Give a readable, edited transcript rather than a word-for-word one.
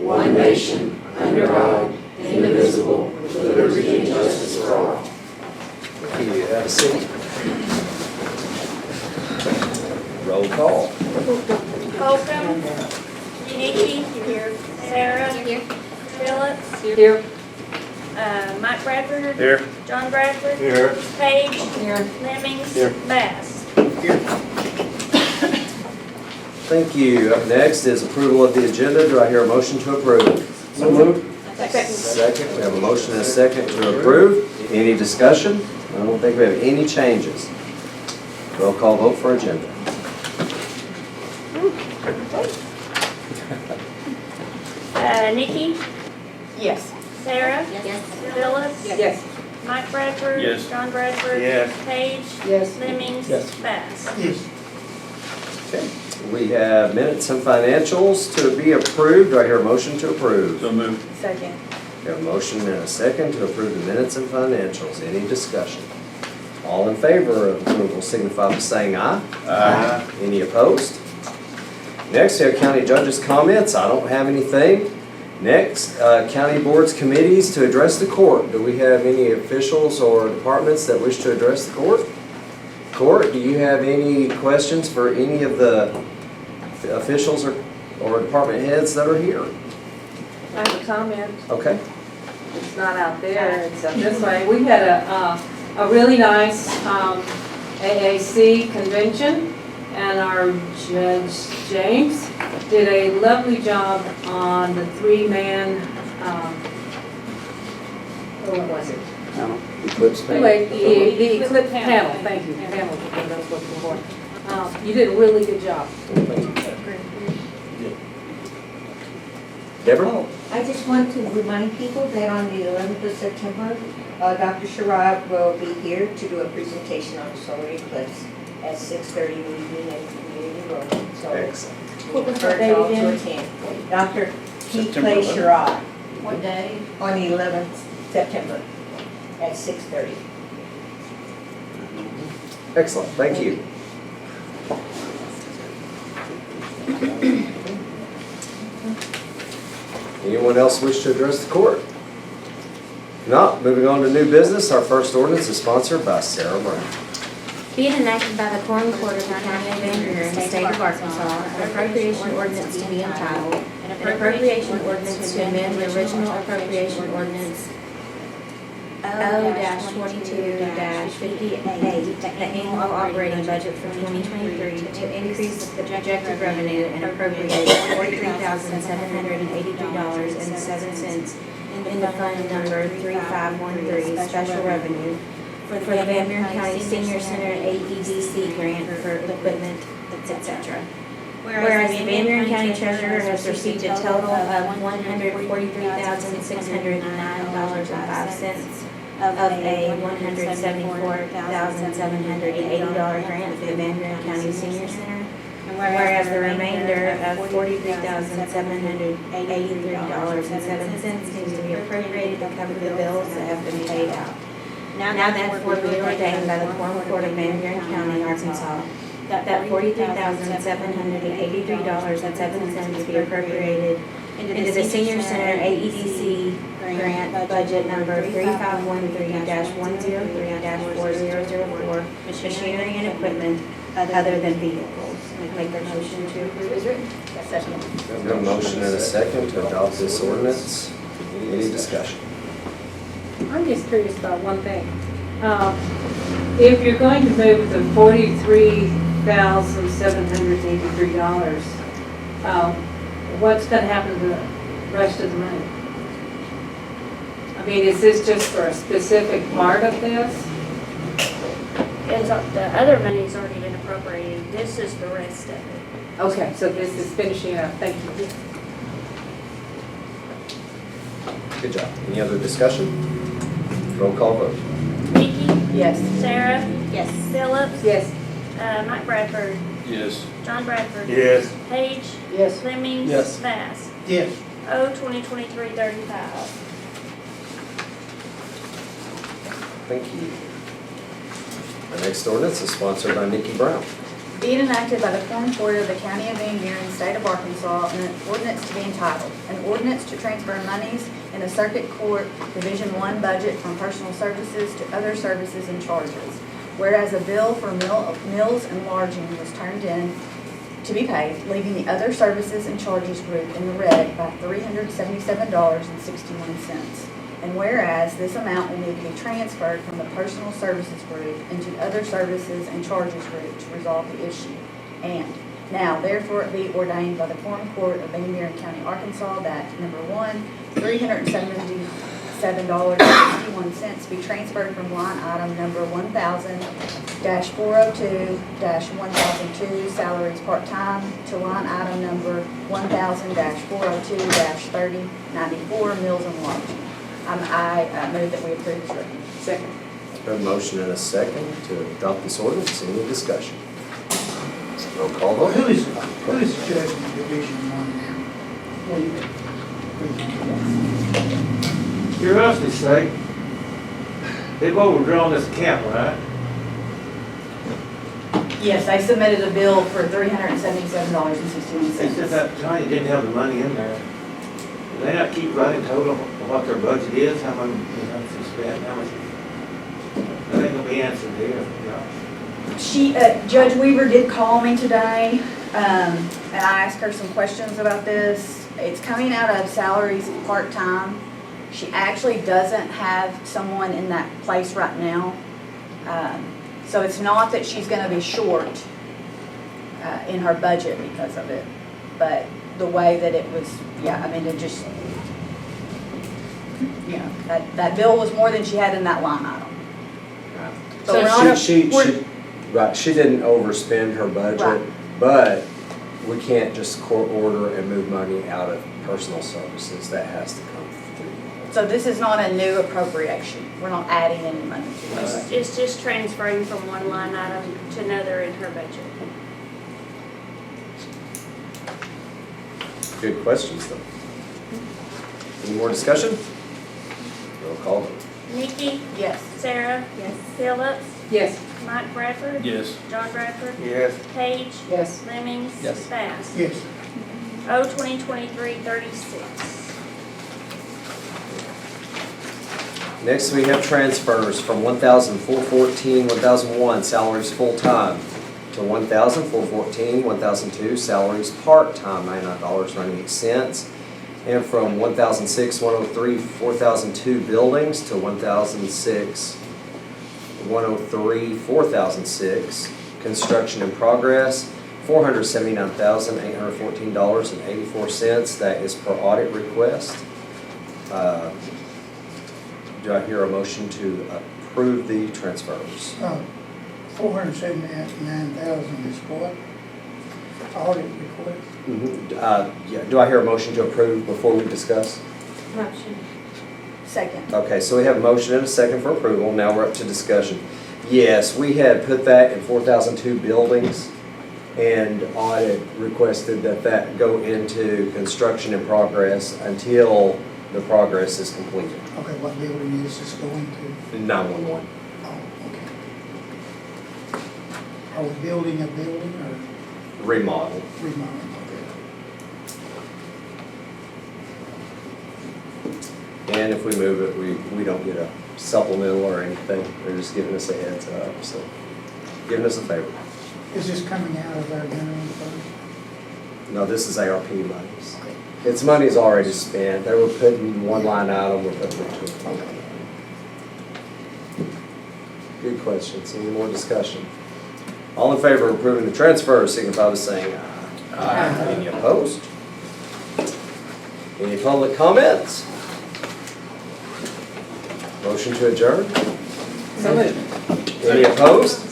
one nation, under God, indivisible, with liberty and justice for all. Thank you. Have a seat. Roll call. Quorum. Nikki. Here. Sarah. Here. Phillips. Here. Mike Bradford. Here. John Bradford. Here. Paige. Here. Lemmings. Here. Bass. Thank you. Up next is approval of the agenda. Do I hear a motion to approve? So moved. Second. We have a motion and a second to approve. Any discussion? I don't think we have any changes. Roll call vote for agenda. Nikki. Yes. Sarah. Yes. Phillips. Yes. Mike Bradford. Yes. John Bradford. Yes. Paige. Yes. Lemmings. Yes. Bass. Okay. We have minutes and financials to be approved. Do I hear a motion to approve? So moved. Second. We have a motion and a second to approve the minutes and financials. Any discussion? All in favor of approval signify by saying aye. Aye. Any opposed? Next, we have county judges' comments. I don't have anything. Next, county boards, committees to address the court. Do we have any officials or departments that wish to address the court? Court, do you have any questions for any of the officials or department heads that are here? I have a comment. Okay. It's not out there, it's up this way. We had a really nice AAC convention, and our Judge James did a lovely job on the three-man, what was it? Eclipse panel. Anyway, the eclipse panel, thank you, panel, is what I was looking for. You did a really good job. Deborah? Oh, I just want to remind people that on the 11th of September, Dr. Sherrod will be here to do a presentation on the solar eclipse at 6:30 in the evening in the community room. So Excellent. we encourage all to attend. Dr. P. September Clay 11th. Sherrod What day? on the 11th September at 6:30. Excellent. Thank you. Anyone else wish to address the court? If not, moving on to new business. Our first ordinance is sponsored by Sarah Brown. Be it enacted by the Quorum Court of the County of Van Buren, State of Arkansas, an appropriation ordinance to be entitled, an appropriation ordinance to amend the original appropriation ordinance O-22-58, the annual operating budget for 2023 to increase the projected revenue and appropriate $43,783.07 in the fund number 3513, special revenue, for the Van Buren County Senior Center AEDC grant for equipment, etc. Whereas the Van Buren County Treasurer has received a total of $143,609.05 of a $174,780 grant for the Van Buren County Senior Center. Whereas the remainder of $43,783.07 needs to be appropriated to cover the bills that have been paid out. Now therefore be ordained by the Quorum Court of Van Buren County, Arkansas, that $43,783.07 be appropriated into the Senior Center AEDC grant budget number 3513-103-4004, machinery and equipment other than vehicles. Make the motion to approve is written. We have a motion and a second to adopt this ordinance. Any discussion? I'm just curious about one thing. If you're going to move the $43,783, what's going to happen to the rest of the money? I mean, is this just for a specific part of this? The other money's already been appropriated. This is the rest of it. Okay, so this is finishing up. Thank you. Good job. Any other discussion? Roll call vote. Nikki. Yes. Sarah. Yes. Phillips. Yes. Mike Bradford. Yes. John Bradford. Yes. Paige. Yes. Lemmings. Yes. Bass. Yes. O-2023-35. Thank you. The next ordinance is sponsored by Nikki Brown. Be it enacted by the Quorum Court of the County of Van Buren, State of Arkansas, an ordinance to be entitled, an ordinance to transfer monies in the Circuit Court Division 1 budget from personal services to other services and charges. Whereas a bill for mills and lodging was turned in to be paid, leaving the other services and charges group in the red by $377.61. And whereas this amount will need to be transferred from the personal services group into other services and charges group to resolve the issue. And now therefore it be ordained by the Quorum Court of Van Buren County, Arkansas, that number one, $377.61 be transferred from line item number 1000-402-1002 salaries part-time to line item number 1000-402-3094 meals and lodging. I move that we approve this recommendation. Second. A motion and a second to adopt this ordinance. Any discussion? Roll call Well, vote. who is judge in Division 1 now? Curiosity's sake, they've overdrawn this account, right? Yes, they submitted a bill for It's $377.61. just that Johnny didn't have the money in there. Do they not keep running total of what their budget is, how much, they spent, how much? That ain't gonna be answered here, Judge Weaver did call me today, and I asked her some questions about this. It's coming out of salaries part-time. She actually doesn't have someone in that place right now. So it's not that she's gonna be short in her budget because of it, but the way that it was, yeah, I mean, it just, that bill was more than she had in that line item. So we're on a- She didn't overspend her budget, Right. but we can't just court order and move money out of personal services. That has to come through. So this is not a new appropriation. We're not adding any money to this. It's just transferring from one line item to another in her budget. Good questions, though. Any more discussion? Roll call vote. Nikki, Yes. Sarah, Yes. Phillips, Yes. Mike Bradford, Yes. John Bradford, Yes. Paige, Yes. Lemmings, Yes. Bass. Yes. O 2023-36. Next, we have transfers from 1,414, 1,001 salaries full-time to 1,414, 1,002 salaries part-time, $99.98. And from 1,006, 103, 4,002 buildings to 1,006, 103, 4,006. Construction in progress, $479,814.84. That is per audit request. Do I hear a motion to approve the transfers? 479,000 is what? Audit request? Yeah, do I hear a motion to approve before we discuss? Motion. Second. Okay, so we have a motion and a second for approval. Now we're up to discussion. Yes, we had put that in 4,002 buildings, and audit requested that that go into construction in progress until the progress is completed. Okay, what building is this going to? 911. Oh, okay. Are we building a building or Remodel. remodeling? And if we move it, we don't get a supplemental or anything. They're just giving us a heads up, so giving us a favor. Is this coming out of our general fund? No, this is ARP monies. It's money's already spent. They were putting one line item, we're putting it to. Okay. Good questions. Any more discussion? All in favor of approving the transfer, signify by saying aye. Aye. Any opposed? Any public comments? Motion to adjourn? So moved. Any opposed?